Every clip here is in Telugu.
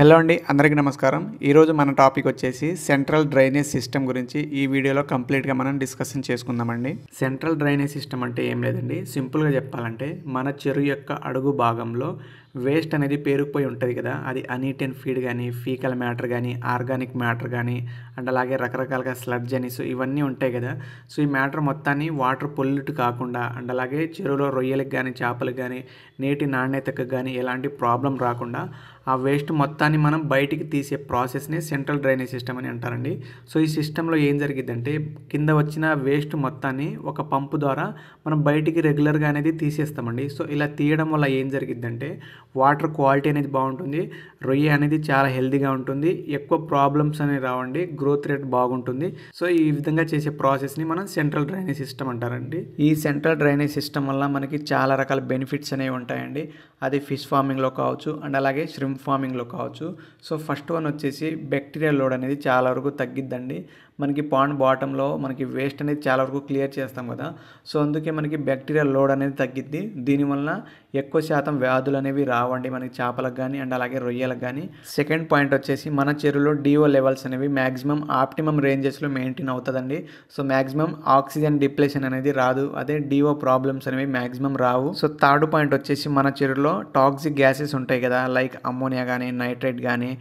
హలో అండి, అందరికీ నమస్కారం. ఈరోజు మన టాపిక్ వచ్చేసి సెంట్రల్ డ్రైనేజ్ సిస్టమ్ గురించి ఈ వీడియోలో కంప్లీట్గా మనం డిస్కషన్ చేసుకుందామండి. సెంట్రల్ డ్రైనేజ్ సిస్టమ్ అంటే ఏం లేదండి, సింపుల్గా చెప్పాలంటే మన చెరువు యొక్క అడుగు భాగంలో వేస్ట్ అనేది పేరుకుపోయి ఉంటుంది కదా, అది అనీట్ అండ్ ఫీడ్ కానీ, ఫీకల్ మ్యాటర్ కానీ, ఆర్గానిక్ మ్యాటర్ కానీ, అండ్ అలాగే రకరకాలుగా స్లడ్జ్ అని ఇవన్నీ ఉంటాయి కదా. సో ఈ మ్యాటర్ మొత్తాన్ని వాటర్ పొల్యూట్ కాకుండా, అండ్ అలాగే చెరువులో రొయ్యలకు కానీ, చేపలకు కానీ, నీటి నాణ్యతకు కానీ ఎలాంటి ప్రాబ్లం రాకుండా ఆ వేస్ట్ మొత్తాన్ని మనం బయటికి తీసే ప్రాసెస్ని సెంట్రల్ డ్రైనేజ్ సిస్టమ్ అని అంటారండి. సో ఈ సిస్టంలో ఏం జరిగిద్దంటే, కింద వచ్చిన వేస్ట్ మొత్తాన్ని ఒక పంపు ద్వారా మనం బయటికి రెగ్యులర్గా అనేది తీసేస్తామండి. సో ఇలా తీయడం వల్ల ఏం జరిగిద్దంటే వాటర్ క్వాలిటీ అనేది బాగుంటుంది, రొయ్య అనేది చాలా హెల్తీగా ఉంటుంది, ఎక్కువ ప్రాబ్లమ్స్ అనేవి రావండి, గ్రోత్ రేట్ బాగుంటుంది. సో ఈ విధంగా చేసే ప్రాసెస్ని మనం సెంట్రల్ డ్రైనేజ్ సిస్టమ్ అంటారండి. ఈ సెంట్రల్ డ్రైనేజ్ సిస్టమ్ వల్ల మనకి చాలా రకాల బెనిఫిట్స్ అనేవి ఉంటాయండి. అది ఫిష్ ఫార్మింగ్లో కావచ్చు, అండ్ అలాగే ష్రింప్ ఫార్మింగ్లో కావచ్చు. సో ఫస్ట్ వన్ వచ్చేసి బ్యాక్టీరియల్ లోడ్ అనేది చాలా వరకు తగ్గిద్దండి. మనకి పాండ్ బాటంలో మనకి వేస్ట్ అనేది చాలా వరకు క్లియర్ చేస్తాం కదా, సో అందుకే మనకి బ్యాక్టీరియల్ లోడ్ అనేది తగ్గిద్ది. దీనివల్ల ఎక్కువ శాతం వ్యాధులు అనేవి రావండి మనకి చేపలకు కానీ, అండ్ అలాగే రొయ్యలకు కానీ. సెకండ్ పాయింట్ వచ్చేసి మన చెరువులో డిఓ లెవెల్స్ అనేవి మ్యాక్సిమం ఆప్టిమమ్ రేంజెస్లో మెయింటైన్ అవుతుందండి. సో మ్యాక్సిమం ఆక్సిజన్ డిప్లేషన్ అనేది రాదు, అదే డిఓ ప్రాబ్లమ్స్ అనేవి మ్యాక్సిమం రావు. సో థర్డ్ పాయింట్ వచ్చేసి మన చెరువులో టాక్సిక్ గ్యాసెస్ ఉంటాయి కదా, లైక్ అమ్మోనియా కానీ, నైట్రేట్ కానీ,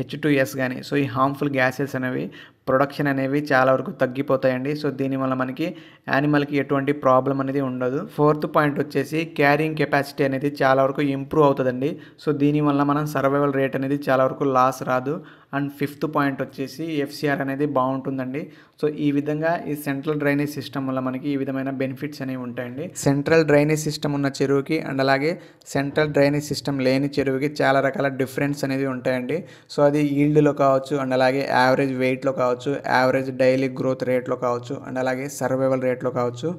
H2S కానీ. సో ఈ హార్మ్ఫుల్ గ్యాసెస్ అనేవి ప్రొడక్షన్ అనేవి చాలా వరకు తగ్గిపోతాయండి. సో దీనివల్ల మనకి యానిమల్కి ఎటువంటి ప్రాబ్లం అనేది ఉండదు. ఫోర్త్ పాయింట్ వచ్చేసి క్యారింగ్ కెపాసిటీ అనేది చాలా వరకు ఇంప్రూవ్ అవుతుందండి. సో దీనివల్ల మనం సర్వైవల్ రేట్ అనేది చాలా వరకు లాస్ రాదు. అండ్ ఫిఫ్త్ పాయింట్ వచ్చేసి FCR అనేది బాగుంటుందండి. సో ఈ విధంగా ఈ సెంట్రల్ డ్రైనేజ్ సిస్టమ్ వల్ల మనకి ఈ విధమైన బెనిఫిట్స్ అనేవి ఉంటాయండి. సెంట్రల్ డ్రైనేజ్ సిస్టమ్ ఉన్న చెరువుకి, అండ్ అలాగే సెంట్రల్ డ్రైనేజ్ సిస్టమ్ లేని చెరువుకి చాలా రకాల డిఫరెన్స్ అనేవి ఉంటాయండి. సో అది ఈల్డ్లో కావచ్చు, అండ్ అలాగే యావరేజ్ వెయిట్లో కావచ్చు, యావరేజ్ డైలీ గ్రోత్ రేట్లో కావచ్చు, అండ్ అలాగే సర్వైవల్ రేట్లో కావచ్చు,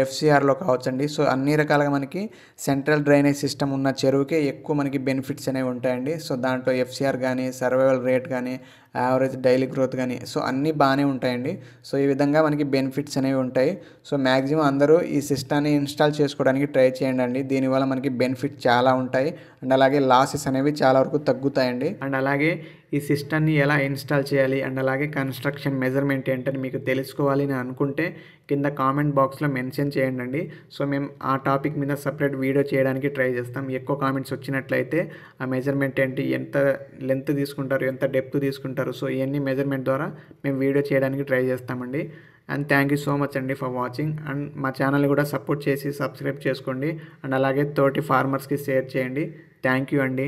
FCRలో కావచ్చు అండి. సో అన్ని రకాలుగా మనకి సెంట్రల్ డ్రైనేజ్ సిస్టమ్ ఉన్న చెరువుకే ఎక్కువ మనకి బెనిఫిట్స్ అనేవి ఉంటాయండి. సో దాంట్లో FCR కానీ, సర్వైవల్ రేట్ కానీ, యావరేజ్ డైలీ గ్రోత్ కానీ, సో అన్నీ బాగానే ఉంటాయండి. సో ఈ విధంగా మనకి బెనిఫిట్స్ అనేవి ఉంటాయి. సో మ్యాక్సిమం అందరూ ఈ సిస్టాన్ని ఇన్స్టాల్ చేసుకోవడానికి ట్రై చేయండి అండి. దీనివల్ల మనకి బెనిఫిట్ చాలా ఉంటాయి, అండ్ అలాగే లాసెస్ అనేవి చాలా వరకు తగ్గుతాయండి. అండ్ అలాగే ఈ సిస్టమ్ని ఎలా ఇన్స్టాల్ చేయాలి, అండ్ అలాగే కన్స్ట్రక్షన్ మెజర్మెంట్ ఏంటని మీకు తెలుసుకోవాలి అని అనుకుంటే కింద కామెంట్ బాక్స్లో మెన్షన్ చేయండి. సో మేము ఆ టాపిక్ మీద సపరేట్ వీడియో చేయడానికి ట్రై చేస్తాం. ఎక్కువ కామెంట్స్ వచ్చినట్లయితే ఆ మెజర్మెంట్ ఏంటి, ఎంత లెంత్ తీసుకుంటారు, ఎంత డెప్త్ తీసుకుంటారు, సో ఇవన్నీ మెజర్మెంట్ ద్వారా మేము వీడియో చేయడానికి ట్రై చేస్తామండి. And thank you so much అండి ఫర్ వాచింగ్. అండ్ మా ఛానల్ని కూడా సపోర్ట్ చేసి సబ్స్క్రైబ్ చేసుకోండి, అండ్ అలాగే తోటి ఫార్మర్స్కి షేర్ చేయండి. థ్యాంక్ యూ అండి.